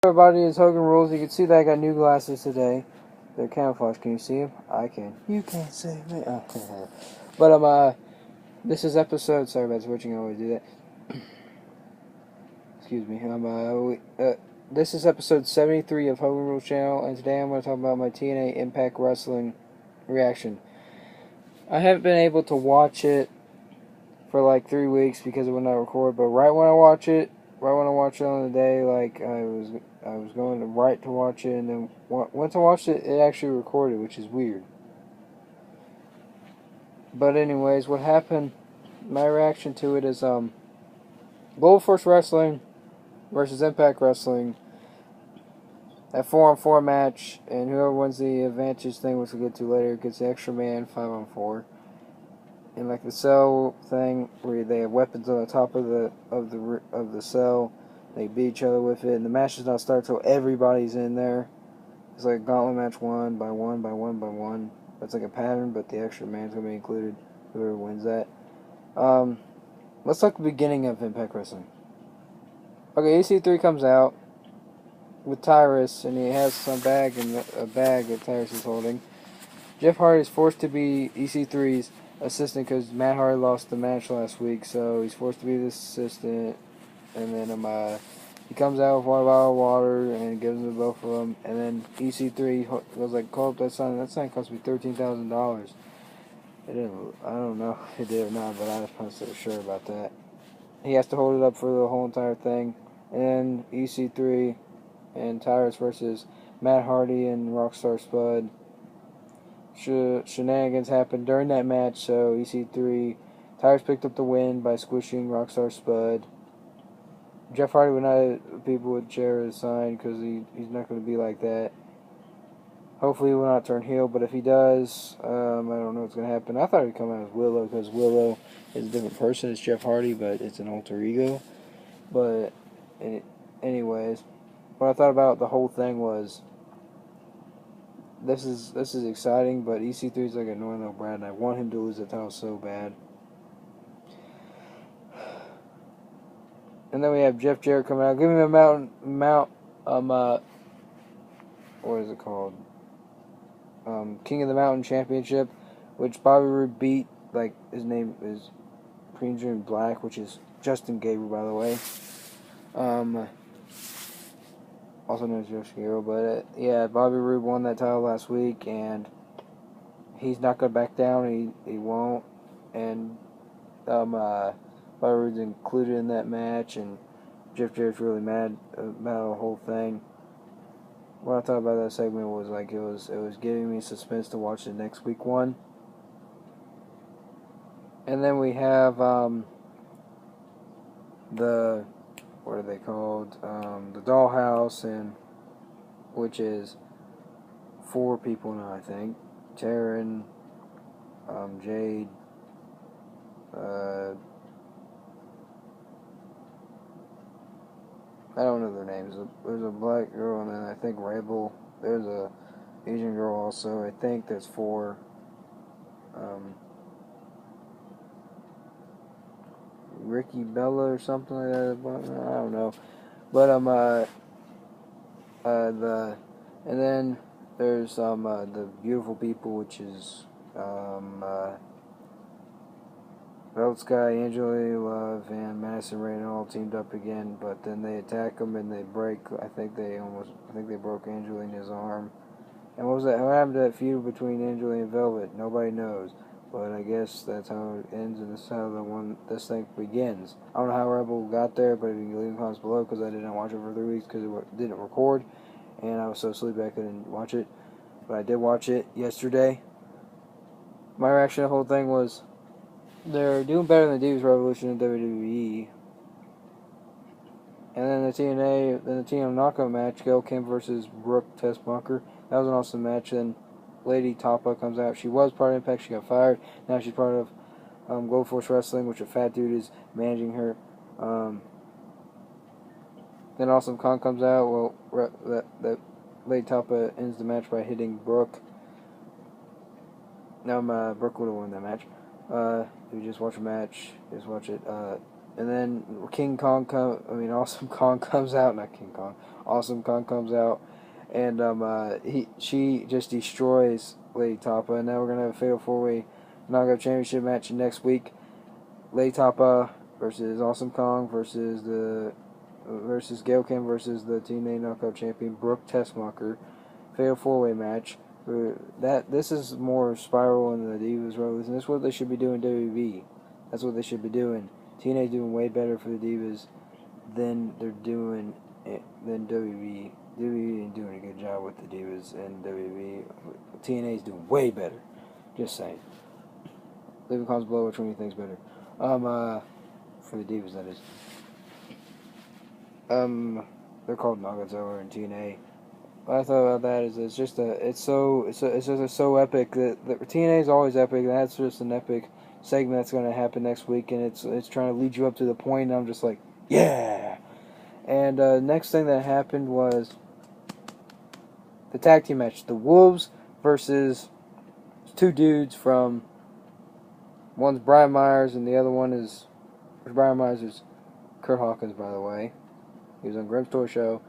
Everybody, it's Hogan Rules. You can see that I got new glasses today. They're camouflage. Can you see them? I can. You can't see me. Oh. But this is episode. Sorry about switching. I always do that. Excuse me. This is episode 73 of Hogan Rules channel, and today I'm going to talk about my TNA Impact Wrestling reaction. I haven't been able to watch it for like 3 weeks because it would not record. But right when I watch it on the day, like I was going to watch it, and then once I watched it, it actually recorded, which is weird. But anyways, what happened? My reaction to it is Global Force Wrestling versus Impact Wrestling. That 4-on-4 match, and whoever wins the advantage thing, which we'll get to later, gets the extra man 5-on-4. And like the cell thing, where they have weapons on the top of the cell, they beat each other with it, and the match does not start till everybody's in there. It's like a gauntlet match, one by one by one by one. That's like a pattern, but the extra man's gonna be included. Whoever wins that. Let's look at the beginning of Impact Wrestling. Okay, EC3 comes out with Tyrus, and he has some bag that Tyrus is holding. Jeff Hardy is forced to be EC3's assistant because Matt Hardy lost the match last week, so he's forced to be the assistant. And then he comes out with one bottle of water and gives them to both of them. And then EC3 goes like, "Call up that sign. That sign cost me $13,000." It didn't. I don't know if it did or not, but I'm not so sure about that. He has to hold it up for the whole entire thing. And then EC3 and Tyrus versus Matt Hardy and Rockstar Spud. Shenanigans happened during that match, so EC3, Tyrus picked up the win by squishing Rockstar Spud. Jeff Hardy would not people would share his sign because he's not going to be like that. Hopefully he will not turn heel, but if he does, I don't know what's going to happen. I thought he'd come out as Willow because Willow is a different person. It's Jeff Hardy, but it's an alter ego. But anyways, what I thought about the whole thing was, this is exciting, but EC3 is like a annoying little brat, and I want him to lose the title so bad. And then we have Jeff Jarrett coming out. Give me a what is it called? King of the Mountain Championship, which Bobby Roode beat. Like, his name is Premium Black, which is Justin Gabriel, by the way. Also known as Josh Gabriel, but yeah, Bobby Roode won that title last week, and he's not gonna back down. He won't, and Bobby Roode's included in that match, and Jeff Jarrett's really mad about the whole thing. What I thought about that segment was like it was giving me suspense to watch the next week one. And then we have the what are they called? The Dollhouse, and which is 4 people now, I think. Taryn, Jade, I don't know their names. There's a black girl, and then I think Rebel. There's a Asian girl also. I think there's 4. Ricky Bella or something like that. I don't know. But and then there's the Beautiful People, which is Velvet Sky, Angela Love, and Madison Rain all teamed up again, but then they attack them and they break. I think they broke Angelina's arm. And what happened to that feud between Angelina and Velvet? Nobody knows. But I guess that's how it ends, and this is how this thing begins. I don't know how Rebel got there, but you can leave the comments below because I didn't watch it for 3 weeks because it didn't record, and I was so sleepy I couldn't watch it. But I did watch it yesterday. My reaction to the whole thing was, they're doing better than the Divas Revolution in WWE. And then the TNA knockout match, Gail Kim versus Brooke Tess Bunker. That was an awesome match. Then Lady Tapa comes out. She was part of Impact. She got fired. Now she's part of Global Force Wrestling, which a fat dude is managing her. Then Awesome Kong comes out. Well, that Lady Tapa ends the match by hitting Brooke. Now Brooke would have won that match. If you just watch a match, just watch it. and then Awesome Kong comes out, not King Kong. Awesome Kong comes out, and she just destroys Lady Tapa, and now we're gonna have a fatal 4-way knockout championship match next week. Lady Tapa versus Awesome Kong versus Gail Kim versus the TNA Knockout Champion Brooke Tessmacher. Fatal 4-way match. This is more Spiral and the Divas Revolution. This is what they should be doing WWE. That's what they should be doing. TNA's doing way better for the Divas than they're doing than WWE. WWE ain't doing a good job with the Divas, and WWE. TNA's doing way better. Just saying. Leave a comment below which one you think's better. For the Divas, that is. They're called Nagasawa and TNA. What I thought about that is it's just so epic that TNA is always epic. And that's just an epic segment that's going to happen next week, and it's trying to lead you up to the point. And I'm just like, yeah. And next thing that happened was the tag team match: the Wolves versus two dudes from. One's Brian Myers, and the other one is Brian Myers is Kurt Hawkins, by the way. He was on Grimm's Toy Show.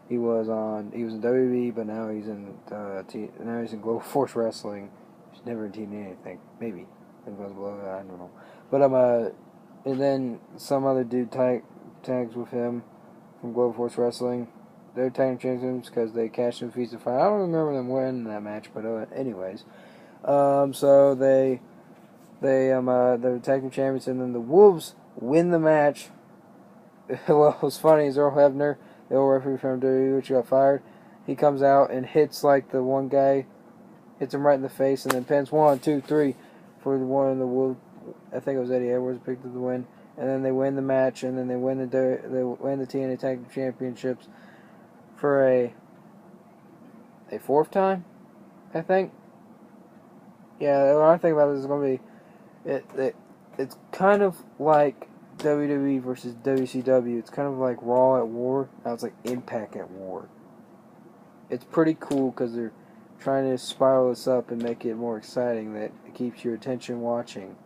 He was in WWE, but now he's in Global Force Wrestling. He's never in TNA, I think. Maybe. I think it goes below that, I don't know. But and then some other dude tags with him from Global Force Wrestling. They're tag champions because they cashed in Feast of Fire. I don't remember them winning that match, but anyways. So they're tag team champions, and then the Wolves win the match. What was funny is Earl Hebner, the old referee from WWE, which got fired, he comes out and hits like the one guy, hits him right in the face, and then pins 1, 2, 3 for the one in the Wolves. I think it was Eddie Edwards picked up the win, and then they win the match, and then they win the TNA Tag Team Championships for a fourth time, I think. Yeah, when I think about this, it's gonna be it's kind of like WWE versus WCW. It's kind of like Raw at War. Now it's like Impact at War. It's pretty cool because they're trying to spiral this up and make it more exciting. That it keeps your attention watching.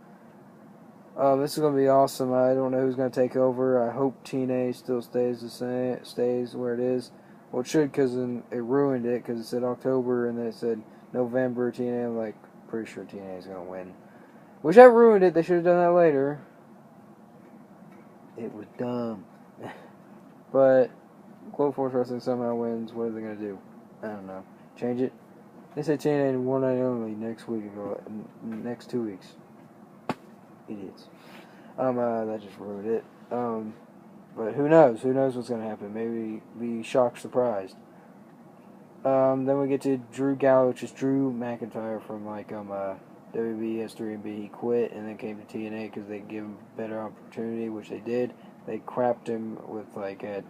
This is gonna be awesome. I don't know who's gonna take over. I hope TNA still stays where it is. Well, it should, because it ruined it because it said October and then it said November. TNA. I'm like pretty sure TNA is gonna win. Which that ruined it. They should have done that later. It was dumb. But Global Force Wrestling somehow wins. What are they going to do? I don't know. Change it? They said TNA in one night only next week. Next 2 weeks. Idiots. That just ruined it. But who knows? Who knows what's going to happen? Maybe be shocked, surprised. Then we get to Drew Galloway, which is Drew McIntyre from WB history, and he quit and then came to TNA because they gave him a better opportunity, which they did. They crapped him with at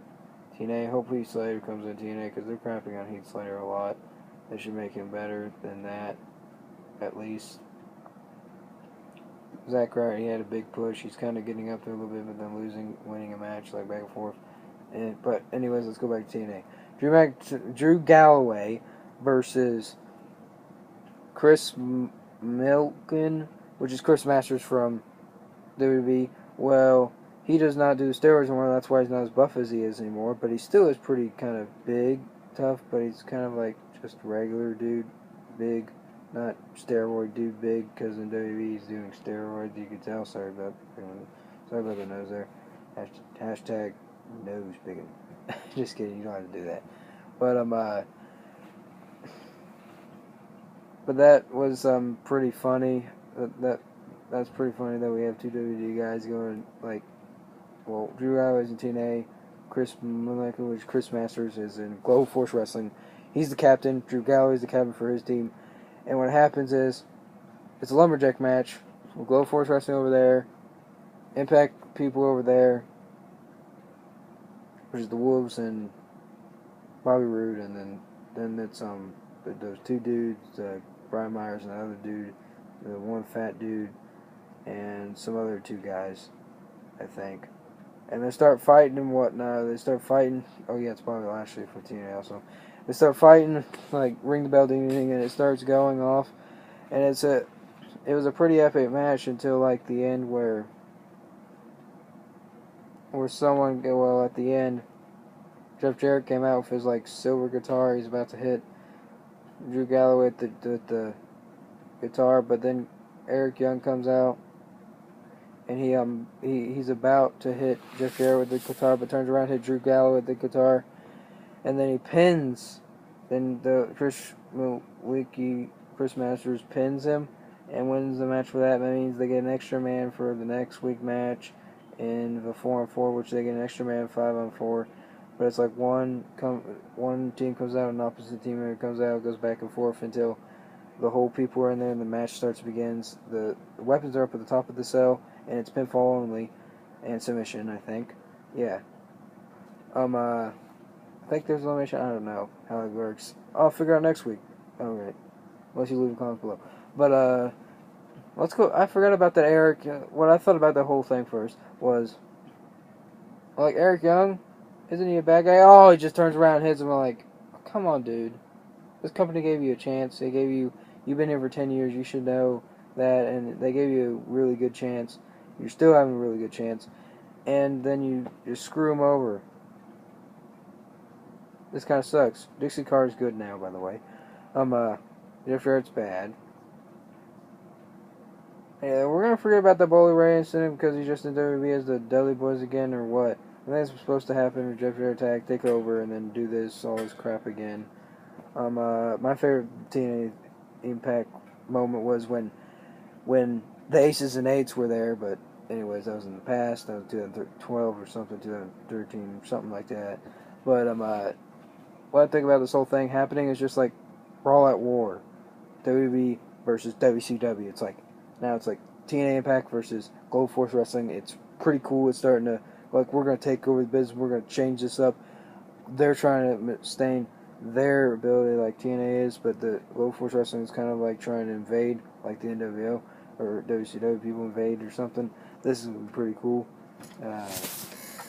TNA. Hopefully Slater comes in TNA because they're crapping on Heath Slater a lot. They should make him better than that, at least. Zack Ryder, he had a big push. He's kind of getting up there a little bit, but then winning a match back and forth. But anyways, let's go back to TNA. Drew Galloway versus Chris Milken, which is Chris Masters from WWE. Well, he does not do steroids anymore. That's why he's not as buff as he is anymore. But he still is pretty kind of big, tough. But he's kind of like just regular dude, big, not steroid dude big. Because in WWE he's doing steroids. You can tell. Sorry about the nose there. Hashtag nose biggin. Just kidding. You don't have to do that. But that was pretty funny. That's pretty funny that we have two WWE guys going Drew Galloway's in TNA, Chris Masters is in Global Force Wrestling. He's the captain. Drew Galloway's the captain for his team. And what happens is it's a lumberjack match with Global Force Wrestling over there, Impact people over there, which is the Wolves and Bobby Roode, and then it's those two dudes, Brian Myers and the other dude, the one fat dude, and some other two guys, I think. And they start fighting and whatnot. They start fighting. Oh yeah, it's Bobby Lashley for TNA also. They start fighting, ring the bell, ding ding, and it starts going off. And it was a pretty epic match until the end where where someone, well, at the end, Jeff Jarrett came out with his like silver guitar. He's about to hit Drew Galloway with the guitar, but then Eric Young comes out and he's about to hit Jeff Jarrett with the guitar, but turns around, hit Drew Galloway with the guitar, and then he pins. Then Chris Masters pins him and wins the match for that. That means they get an extra man for the next week match in the 4-on-4, which they get an extra man 5-on-4. But it's like one team comes out, an opposite team member comes out, goes back and forth until the whole people are in there and the match begins. The weapons are up at the top of the cell, and it's pinfall only and submission, I think. Yeah. I think there's elimination. I don't know how it works. I'll figure out next week. Alright. Unless you leave a comment below. But, let's go. I forgot about that Eric. What I thought about the whole thing first was, like, Eric Young, isn't he a bad guy? Oh, he just turns around and hits him. I'm like, come on, dude. This company gave you a chance. You've been here for 10 years. You should know that. And they gave you a really good chance. You're still having a really good chance. And then you just screw him over. This kind of sucks. Dixie Carter's good now, by the way. Jeff Jarrett's bad. Yeah, we're gonna forget about the Bully Ray incident because he's just in WWE as the Dudley Boys again, or what? I think it's supposed to happen with Jeff Jarrett take over, and then do all this crap again. My favorite TNA Impact moment was when the Aces and Eights were there, but anyways, that was in the past. That was 2012 or something, 2013, something like that. But what I think about this whole thing happening is just like Brawl at War, WWE versus WCW. It's like now it's like TNA Impact versus Global Force Wrestling. It's pretty cool. It's starting to like we're gonna take over the business. We're gonna change this up. They're trying to sustain their ability like TNA is, but the Global Force Wrestling is kind of like trying to invade like the NWO or WCW. People invade or something. This is pretty cool.